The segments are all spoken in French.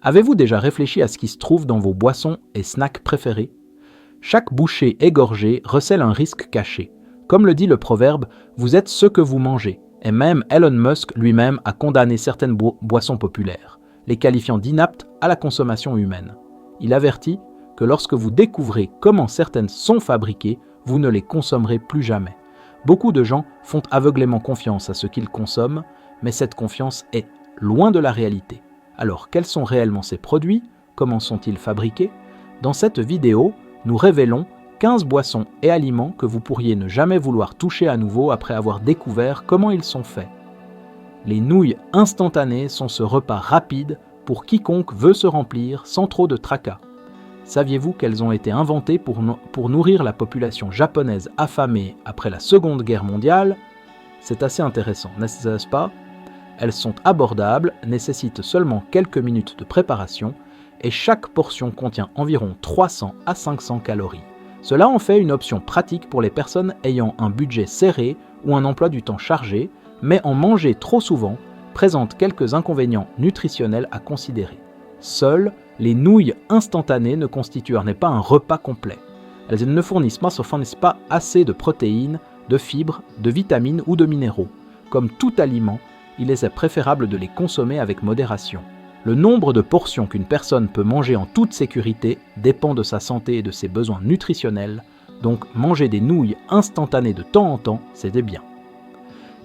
Avez-vous déjà réfléchi à ce qui se trouve dans vos boissons et snacks préférés? Chaque bouchée égorgée recèle un risque caché. Comme le dit le proverbe, vous êtes ce que vous mangez. Et même Elon Musk lui-même a condamné certaines boissons populaires, les qualifiant d'inaptes à la consommation humaine. Il avertit que lorsque vous découvrez comment certaines sont fabriquées, vous ne les consommerez plus jamais. Beaucoup de gens font aveuglément confiance à ce qu'ils consomment, mais cette confiance est loin de la réalité. Alors, quels sont réellement ces produits? Comment sont-ils fabriqués? Dans cette vidéo, nous révélons 15 boissons et aliments que vous pourriez ne jamais vouloir toucher à nouveau après avoir découvert comment ils sont faits. Les nouilles instantanées sont ce repas rapide pour quiconque veut se remplir sans trop de tracas. Saviez-vous qu'elles ont été inventées pour nourrir la population japonaise affamée après la Seconde Guerre mondiale? C'est assez intéressant, n'est-ce pas? Elles sont abordables, nécessitent seulement quelques minutes de préparation et chaque portion contient environ 300 à 500 calories. Cela en fait une option pratique pour les personnes ayant un budget serré ou un emploi du temps chargé, mais en manger trop souvent présente quelques inconvénients nutritionnels à considérer. Seules les nouilles instantanées ne constituent pas un repas complet. Elles ne fournissent pas assez de protéines, de fibres, de vitamines ou de minéraux. Comme tout aliment, il est préférable de les consommer avec modération. Le nombre de portions qu'une personne peut manger en toute sécurité dépend de sa santé et de ses besoins nutritionnels, donc manger des nouilles instantanées de temps en temps, c'est bien.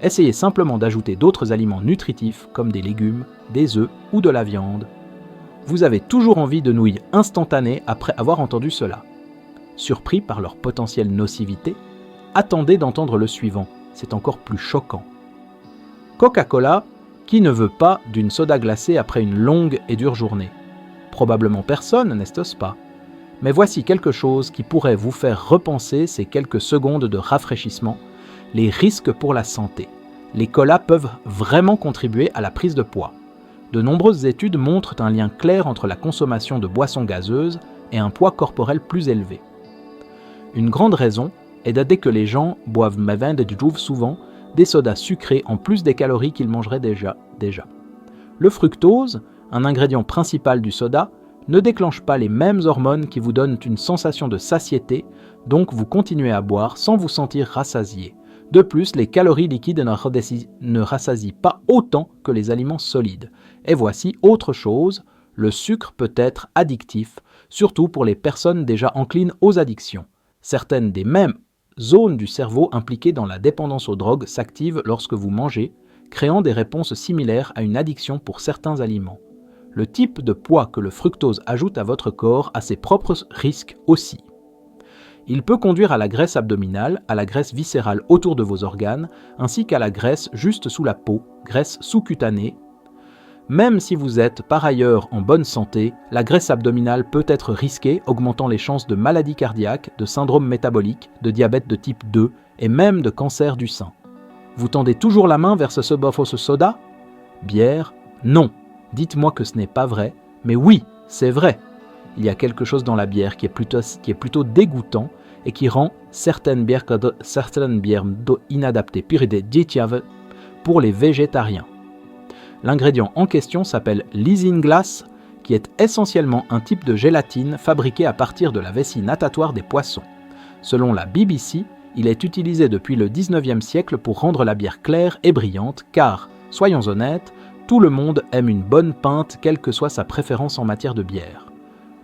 Essayez simplement d'ajouter d'autres aliments nutritifs comme des légumes, des œufs ou de la viande. Vous avez toujours envie de nouilles instantanées après avoir entendu cela. Surpris par leur potentielle nocivité, attendez d'entendre le suivant, c'est encore plus choquant. Coca-Cola, qui ne veut pas d'une soda glacée après une longue et dure journée? Probablement personne, n'est-ce pas? Mais voici quelque chose qui pourrait vous faire repenser ces quelques secondes de rafraîchissement, les risques pour la santé. Les colas peuvent vraiment contribuer à la prise de poids. De nombreuses études montrent un lien clair entre la consommation de boissons gazeuses et un poids corporel plus élevé. Une grande raison est dès que les gens boivent souvent des sodas sucrés en plus des calories qu'ils mangeraient déjà. Le fructose, un ingrédient principal du soda, ne déclenche pas les mêmes hormones qui vous donnent une sensation de satiété, donc vous continuez à boire sans vous sentir rassasié. De plus, les calories liquides ne rassasient pas autant que les aliments solides. Et voici autre chose, le sucre peut être addictif, surtout pour les personnes déjà enclines aux addictions. Certaines des mêmes zones du cerveau impliquées dans la dépendance aux drogues s'activent lorsque vous mangez, créant des réponses similaires à une addiction pour certains aliments. Le type de poids que le fructose ajoute à votre corps a ses propres risques aussi. Il peut conduire à la graisse abdominale, à la graisse viscérale autour de vos organes, ainsi qu'à la graisse juste sous la peau, graisse sous-cutanée. Même si vous êtes par ailleurs en bonne santé, la graisse abdominale peut être risquée, augmentant les chances de maladies cardiaques, de syndrome métabolique, de diabète de type 2 et même de cancer du sein. Vous tendez toujours la main vers ce soda? Bière? Non. Dites-moi que ce n'est pas vrai, mais oui, c'est vrai. Il y a quelque chose dans la bière qui est plutôt dégoûtant et qui rend certaines bières inadaptées pour les végétariens. L'ingrédient en question s'appelle l'isinglass, qui est essentiellement un type de gélatine fabriquée à partir de la vessie natatoire des poissons. Selon la BBC, il est utilisé depuis le 19e siècle pour rendre la bière claire et brillante, car, soyons honnêtes, tout le monde aime une bonne pinte, quelle que soit sa préférence en matière de bière.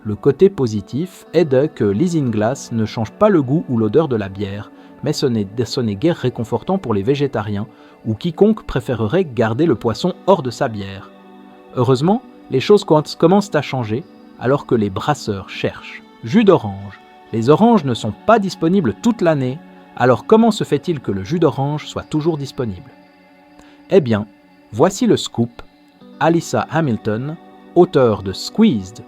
Le côté positif est que l'isinglass ne change pas le goût ou l'odeur de la bière, mais ce n'est guère réconfortant pour les végétariens ou quiconque préférerait garder le poisson hors de sa bière. Heureusement, les choses commencent à changer alors que les brasseurs cherchent. Jus d'orange. Les oranges ne sont pas disponibles toute l'année, alors comment se fait-il que le jus d'orange soit toujours disponible? Eh bien, voici le scoop. Alyssa Hamilton, auteure de Squeezed,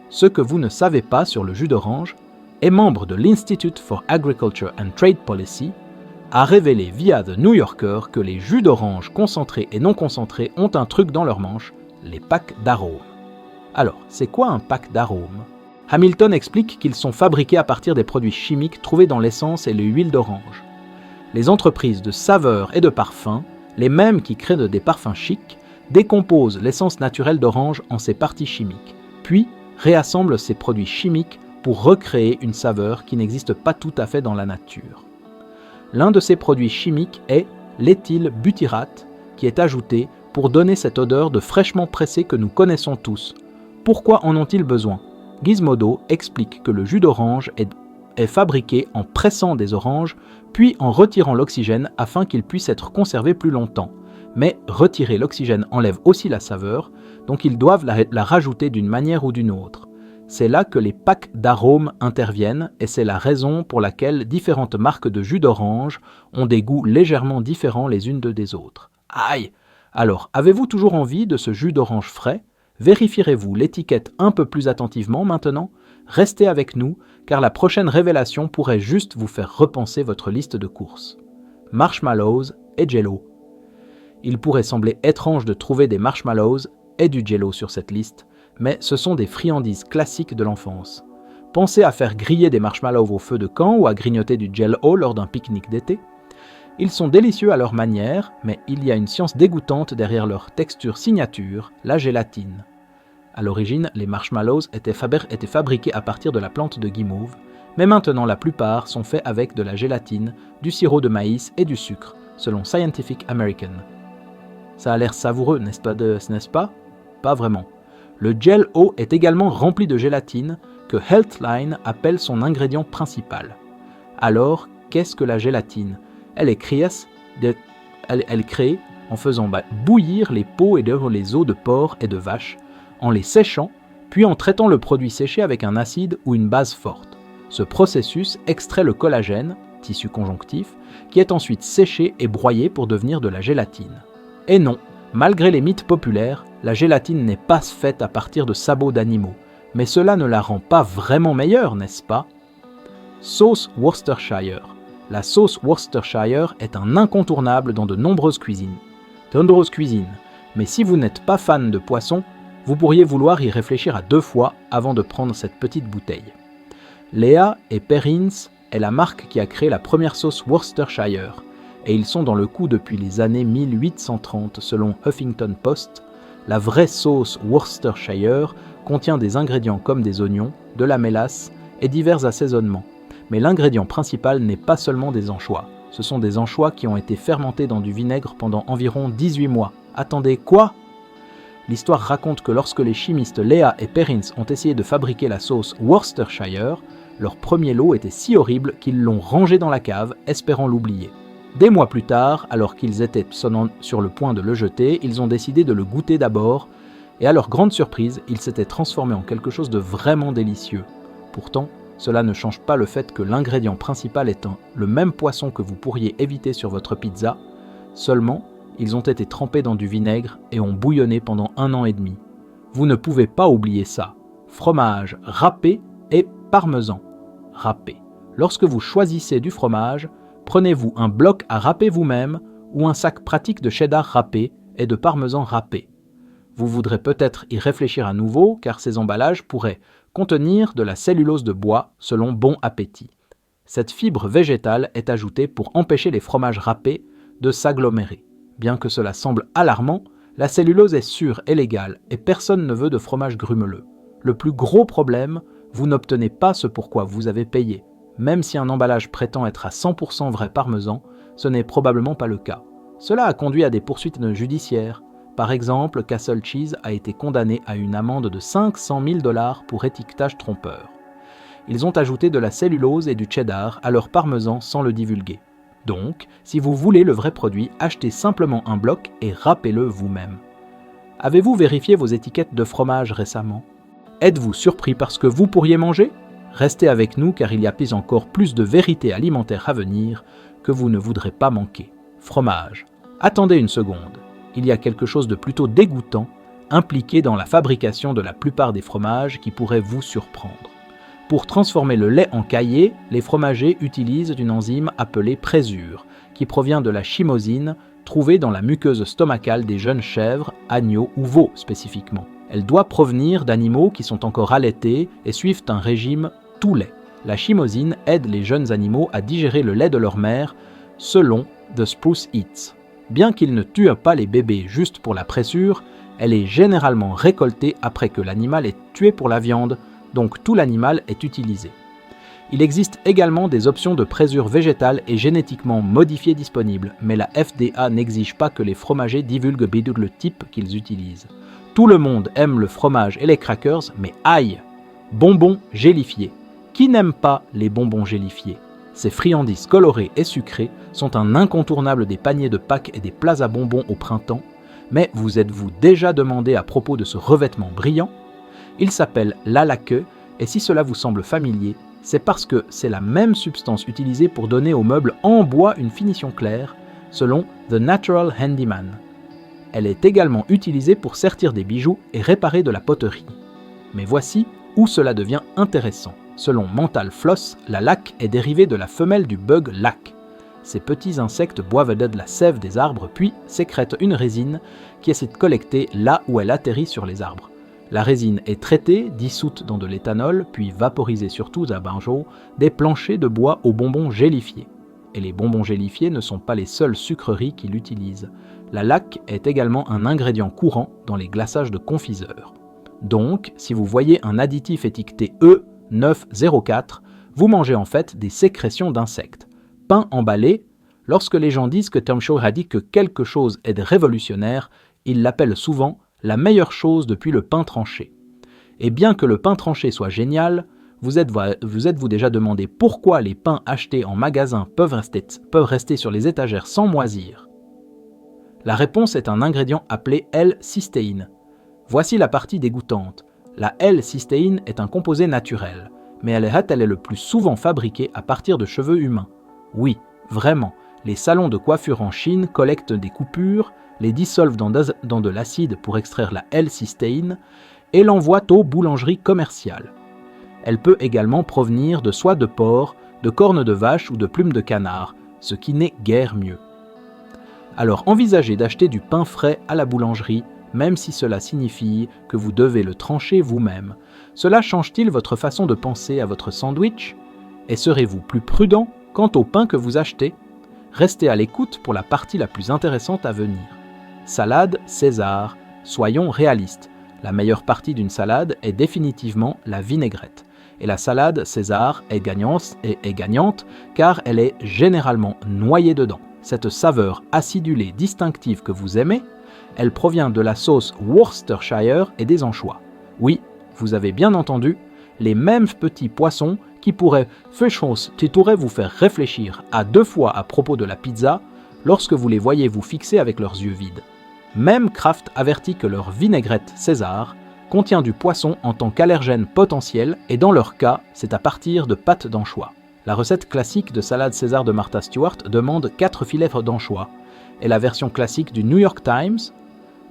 ce que vous ne savez pas sur le jus d'orange, est membre de l'Institute for Agriculture and Trade Policy, a révélé via The New Yorker que les jus d'orange concentrés et non concentrés ont un truc dans leur manche, les packs d'arômes. Alors, c'est quoi un pack d'arômes? Hamilton explique qu'ils sont fabriqués à partir des produits chimiques trouvés dans l'essence et les huiles d'orange. Les entreprises de saveurs et de parfums, les mêmes qui créent des parfums chics, décompose l'essence naturelle d'orange en ses parties chimiques, puis réassemble ces produits chimiques pour recréer une saveur qui n'existe pas tout à fait dans la nature. L'un de ces produits chimiques est l'éthylbutyrate, qui est ajouté pour donner cette odeur de fraîchement pressé que nous connaissons tous. Pourquoi en ont-ils besoin? Gizmodo explique que le jus d'orange est fabriqué en pressant des oranges, puis en retirant l'oxygène afin qu'il puisse être conservé plus longtemps. Mais retirer l'oxygène enlève aussi la saveur, donc ils doivent la rajouter d'une manière ou d'une autre. C'est là que les packs d'arômes interviennent et c'est la raison pour laquelle différentes marques de jus d'orange ont des goûts légèrement différents les unes des autres. Aïe! Alors, avez-vous toujours envie de ce jus d'orange frais? Vérifierez-vous l'étiquette un peu plus attentivement maintenant? Restez avec nous, car la prochaine révélation pourrait juste vous faire repenser votre liste de courses. Marshmallows et Jello. Il pourrait sembler étrange de trouver des marshmallows et du Jello sur cette liste, mais ce sont des friandises classiques de l'enfance. Pensez à faire griller des marshmallows au feu de camp ou à grignoter du Jello lors d'un pique-nique d'été. Ils sont délicieux à leur manière, mais il y a une science dégoûtante derrière leur texture signature, la gélatine. À l'origine, les marshmallows étaient fabriqués à partir de la plante de guimauve, mais maintenant la plupart sont faits avec de la gélatine, du sirop de maïs et du sucre, selon Scientific American. Ça a l'air savoureux, n'est-ce pas? Pas vraiment. Le Jell-O est également rempli de gélatine, que Healthline appelle son ingrédient principal. Alors, qu'est-ce que la gélatine? Elle est créée en faisant bouillir les peaux et les os de porc et de vache, en les séchant, puis en traitant le produit séché avec un acide ou une base forte. Ce processus extrait le collagène, tissu conjonctif, qui est ensuite séché et broyé pour devenir de la gélatine. Et non, malgré les mythes populaires, la gélatine n'est pas faite à partir de sabots d'animaux, mais cela ne la rend pas vraiment meilleure, n'est-ce pas? Sauce Worcestershire. La sauce Worcestershire est un incontournable dans de nombreuses cuisines. Mais si vous n'êtes pas fan de poisson, vous pourriez vouloir y réfléchir à 2 fois avant de prendre cette petite bouteille. Lea et Perrins est la marque qui a créé la première sauce Worcestershire, et ils sont dans le coup depuis les années 1830 selon Huffington Post. La vraie sauce Worcestershire contient des ingrédients comme des oignons, de la mélasse et divers assaisonnements. Mais l'ingrédient principal n'est pas seulement des anchois. Ce sont des anchois qui ont été fermentés dans du vinaigre pendant environ 18 mois. Attendez, quoi? L'histoire raconte que lorsque les chimistes Lea et Perrins ont essayé de fabriquer la sauce Worcestershire, leur premier lot était si horrible qu'ils l'ont rangé dans la cave, espérant l'oublier. Des mois plus tard, alors qu'ils étaient sur le point de le jeter, ils ont décidé de le goûter d'abord, et à leur grande surprise, il s'était transformé en quelque chose de vraiment délicieux. Pourtant, cela ne change pas le fait que l'ingrédient principal étant le même poisson que vous pourriez éviter sur votre pizza, seulement, ils ont été trempés dans du vinaigre et ont bouillonné pendant 1 an et demi. Vous ne pouvez pas oublier ça. Fromage râpé et parmesan râpé. Lorsque vous choisissez du fromage, prenez-vous un bloc à râper vous-même ou un sac pratique de cheddar râpé et de parmesan râpé. Vous voudrez peut-être y réfléchir à nouveau car ces emballages pourraient contenir de la cellulose de bois selon Bon Appétit. Cette fibre végétale est ajoutée pour empêcher les fromages râpés de s'agglomérer. Bien que cela semble alarmant, la cellulose est sûre et légale et personne ne veut de fromage grumeleux. Le plus gros problème, vous n'obtenez pas ce pourquoi vous avez payé. Même si un emballage prétend être à 100% vrai parmesan, ce n'est probablement pas le cas. Cela a conduit à des poursuites judiciaires. Par exemple, Castle Cheese a été condamné à une amende de 500 000 $ pour étiquetage trompeur. Ils ont ajouté de la cellulose et du cheddar à leur parmesan sans le divulguer. Donc, si vous voulez le vrai produit, achetez simplement un bloc et râpez-le vous-même. Avez-vous vérifié vos étiquettes de fromage récemment? Êtes-vous surpris par ce que vous pourriez manger? Restez avec nous car il y a encore plus de vérité alimentaire à venir que vous ne voudrez pas manquer. Fromage. Attendez une seconde. Il y a quelque chose de plutôt dégoûtant impliqué dans la fabrication de la plupart des fromages qui pourrait vous surprendre. Pour transformer le lait en caillé, les fromagers utilisent une enzyme appelée présure, qui provient de la chymosine trouvée dans la muqueuse stomacale des jeunes chèvres, agneaux ou veaux spécifiquement. Elle doit provenir d'animaux qui sont encore allaités et suivent un régime tout lait. La chymosine aide les jeunes animaux à digérer le lait de leur mère selon The Spruce Eats. Bien qu'il ne tue pas les bébés juste pour la pressure, elle est généralement récoltée après que l'animal est tué pour la viande, donc tout l'animal est utilisé. Il existe également des options de présure végétale et génétiquement modifiées disponibles, mais la FDA n'exige pas que les fromagers divulguent le type qu'ils utilisent. Tout le monde aime le fromage et les crackers, mais aïe! Bonbons gélifiés. Qui n'aime pas les bonbons gélifiés? Ces friandises colorées et sucrées sont un incontournable des paniers de Pâques et des plats à bonbons au printemps, mais vous êtes-vous déjà demandé à propos de ce revêtement brillant? Il s'appelle l'alaque, et si cela vous semble familier, c'est parce que c'est la même substance utilisée pour donner aux meubles en bois une finition claire, selon The Natural Handyman. Elle est également utilisée pour sertir des bijoux et réparer de la poterie. Mais voici où cela devient intéressant. Selon Mental Floss, la laque est dérivée de la femelle du bug laque. Ces petits insectes boivent de la sève des arbres puis sécrètent une résine qui est collectée là où elle atterrit sur les arbres. La résine est traitée, dissoute dans de l'éthanol, puis vaporisée surtout à banjo, des planchers de bois aux bonbons gélifiés. Et les bonbons gélifiés ne sont pas les seules sucreries qui l'utilisent. La laque est également un ingrédient courant dans les glaçages de confiseurs. Donc, si vous voyez un additif étiqueté E904, vous mangez en fait des sécrétions d'insectes. Pain emballé, lorsque les gens disent que Tom Shaw a dit que quelque chose est révolutionnaire, ils l'appellent souvent la meilleure chose depuis le pain tranché. Et bien que le pain tranché soit génial, vous êtes-vous déjà demandé pourquoi les pains achetés en magasin peuvent rester sur les étagères sans moisir? La réponse est un ingrédient appelé L-cystéine. Voici la partie dégoûtante. La L-cystéine est un composé naturel, mais elle est le plus souvent fabriquée à partir de cheveux humains. Oui, vraiment, les salons de coiffure en Chine collectent des coupures, les dissolvent dans de l'acide pour extraire la L-cystéine et l'envoient aux boulangeries commerciales. Elle peut également provenir de soie de porc, de cornes de vache ou de plumes de canard, ce qui n'est guère mieux. Alors envisagez d'acheter du pain frais à la boulangerie, même si cela signifie que vous devez le trancher vous-même. Cela change-t-il votre façon de penser à votre sandwich? Et serez-vous plus prudent quant au pain que vous achetez? Restez à l'écoute pour la partie la plus intéressante à venir. Salade César. Soyons réalistes. La meilleure partie d'une salade est définitivement la vinaigrette. Et la salade César est gagnante car elle est généralement noyée dedans. Cette saveur acidulée distinctive que vous aimez, elle provient de la sauce Worcestershire et des anchois. Oui, vous avez bien entendu, les mêmes petits poissons qui pourraient vous faire réfléchir à 2 fois à propos de la pizza lorsque vous les voyez vous fixer avec leurs yeux vides. Même Kraft avertit que leur vinaigrette César contient du poisson en tant qu'allergène potentiel et dans leur cas, c'est à partir de pâtes d'anchois. La recette classique de salade César de Martha Stewart demande 4 filets d'anchois et la version classique du New York Times,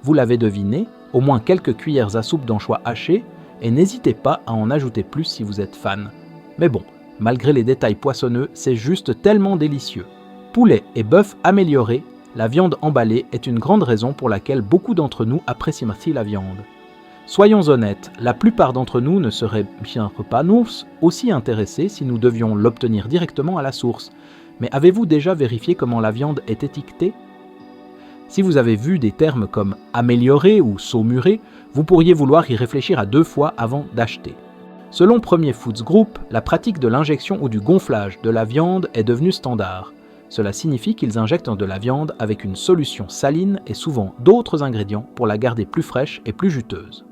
vous l'avez deviné, au moins quelques cuillères à soupe d'anchois hachés et n'hésitez pas à en ajouter plus si vous êtes fan. Mais bon, malgré les détails poissonneux, c'est juste tellement délicieux. Poulet et bœuf améliorés, la viande emballée est une grande raison pour laquelle beaucoup d'entre nous apprécient la viande. Soyons honnêtes, la plupart d'entre nous ne seraient bien pas nous aussi intéressés si nous devions l'obtenir directement à la source. Mais avez-vous déjà vérifié comment la viande est étiquetée? Si vous avez vu des termes comme « amélioré » ou « saumuré », vous pourriez vouloir y réfléchir à 2 fois avant d'acheter. Selon Premier Foods Group, la pratique de l'injection ou du gonflage de la viande est devenue standard. Cela signifie qu'ils injectent de la viande avec une solution saline et souvent d'autres ingrédients pour la garder plus fraîche et plus juteuse.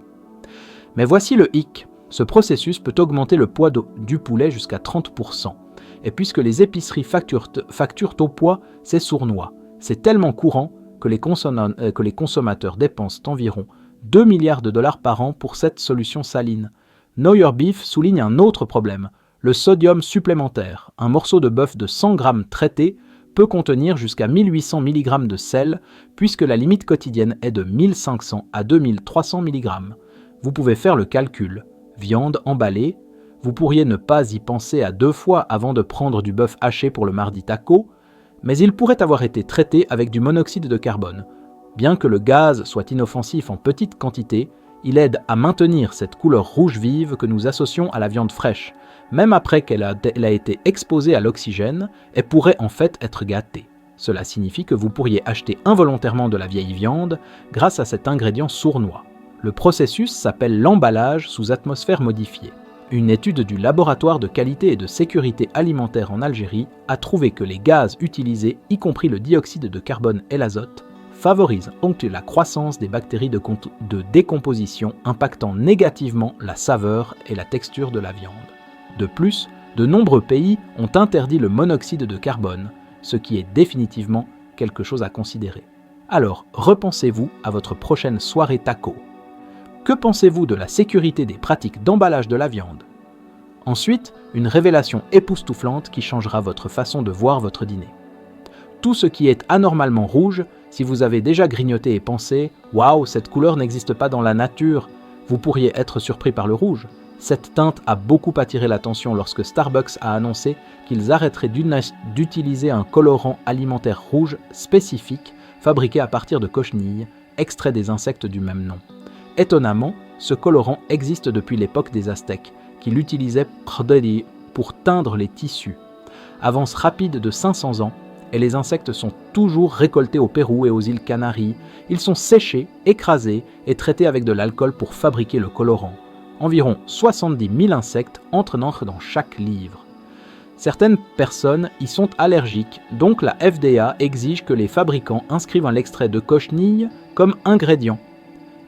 Mais voici le hic. Ce processus peut augmenter le poids du poulet jusqu'à 30%. Et puisque les épiceries facturent au poids, c'est sournois. C'est tellement courant que les consommateurs dépensent environ 2 milliards de dollars par an pour cette solution saline. Know Your Beef souligne un autre problème, le sodium supplémentaire. Un morceau de bœuf de 100 grammes traité peut contenir jusqu'à 1800 mg de sel, puisque la limite quotidienne est de 1500 à 2300 mg. Vous pouvez faire le calcul. Viande emballée, vous pourriez ne pas y penser à 2 fois avant de prendre du bœuf haché pour le mardi taco, mais il pourrait avoir été traité avec du monoxyde de carbone. Bien que le gaz soit inoffensif en petite quantité, il aide à maintenir cette couleur rouge vive que nous associons à la viande fraîche. Même après qu'elle a été exposée à l'oxygène, elle pourrait en fait être gâtée. Cela signifie que vous pourriez acheter involontairement de la vieille viande grâce à cet ingrédient sournois. Le processus s'appelle l'emballage sous atmosphère modifiée. Une étude du laboratoire de qualité et de sécurité alimentaire en Algérie a trouvé que les gaz utilisés, y compris le dioxyde de carbone et l'azote, favorisent la croissance des bactéries de décomposition impactant négativement la saveur et la texture de la viande. De plus, de nombreux pays ont interdit le monoxyde de carbone, ce qui est définitivement quelque chose à considérer. Alors, repensez-vous à votre prochaine soirée taco. Que pensez-vous de la sécurité des pratiques d'emballage de la viande? Ensuite, une révélation époustouflante qui changera votre façon de voir votre dîner. Tout ce qui est anormalement rouge, si vous avez déjà grignoté et pensé « Waouh, cette couleur n'existe pas dans la nature », vous pourriez être surpris par le rouge. Cette teinte a beaucoup attiré l'attention lorsque Starbucks a annoncé qu'ils arrêteraient d'utiliser un colorant alimentaire rouge spécifique fabriqué à partir de cochenilles, extrait des insectes du même nom. Étonnamment, ce colorant existe depuis l'époque des Aztèques, qui l'utilisaient pour teindre les tissus. Avance rapide de 500 ans, et les insectes sont toujours récoltés au Pérou et aux îles Canaries. Ils sont séchés, écrasés et traités avec de l'alcool pour fabriquer le colorant. Environ 70 000 insectes entrent dans chaque livre. Certaines personnes y sont allergiques, donc la FDA exige que les fabricants inscrivent un extrait de cochenille comme ingrédient.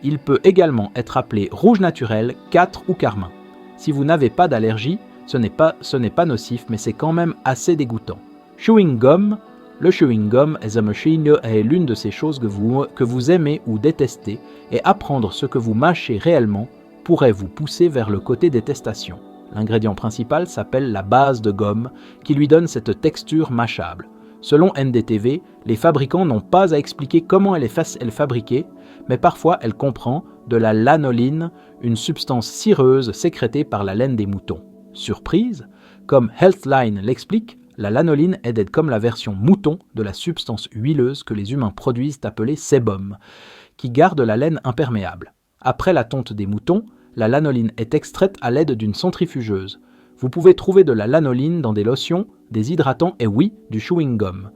Il peut également être appelé rouge naturel, 4 ou carmin. Si vous n'avez pas d'allergie, ce n'est pas nocif, mais c'est quand même assez dégoûtant. Chewing gum. Le chewing gum as a machine est l'une de ces choses que vous aimez ou détestez, et apprendre ce que vous mâchez réellement pourrait vous pousser vers le côté détestation. L'ingrédient principal s'appelle la base de gomme, qui lui donne cette texture mâchable. Selon NDTV, les fabricants n'ont pas à expliquer comment elle est fabriquée, mais parfois elle comprend de la lanoline, une substance cireuse sécrétée par la laine des moutons. Surprise, comme Healthline l'explique, la lanoline est comme la version mouton de la substance huileuse que les humains produisent appelée sébum, qui garde la laine imperméable. Après la tonte des moutons, la lanoline est extraite à l'aide d'une centrifugeuse. Vous pouvez trouver de la lanoline dans des lotions, des hydratants et oui, du chewing-gum.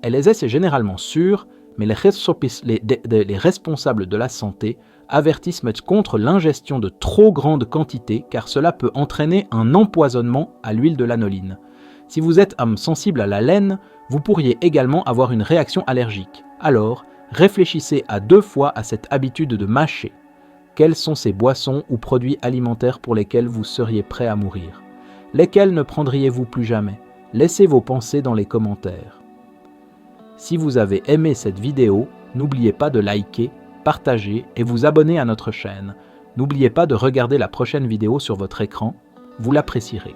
LSS est généralement sûr, mais les responsables de la santé avertissent contre l'ingestion de trop grandes quantités car cela peut entraîner un empoisonnement à l'huile de lanoline. Si vous êtes sensible à la laine, vous pourriez également avoir une réaction allergique. Alors, réfléchissez à 2 fois à cette habitude de mâcher. Quelles sont ces boissons ou produits alimentaires pour lesquels vous seriez prêt à mourir? Lesquels ne prendriez-vous plus jamais? Laissez vos pensées dans les commentaires. Si vous avez aimé cette vidéo, n'oubliez pas de liker, partager et vous abonner à notre chaîne. N'oubliez pas de regarder la prochaine vidéo sur votre écran, vous l'apprécierez.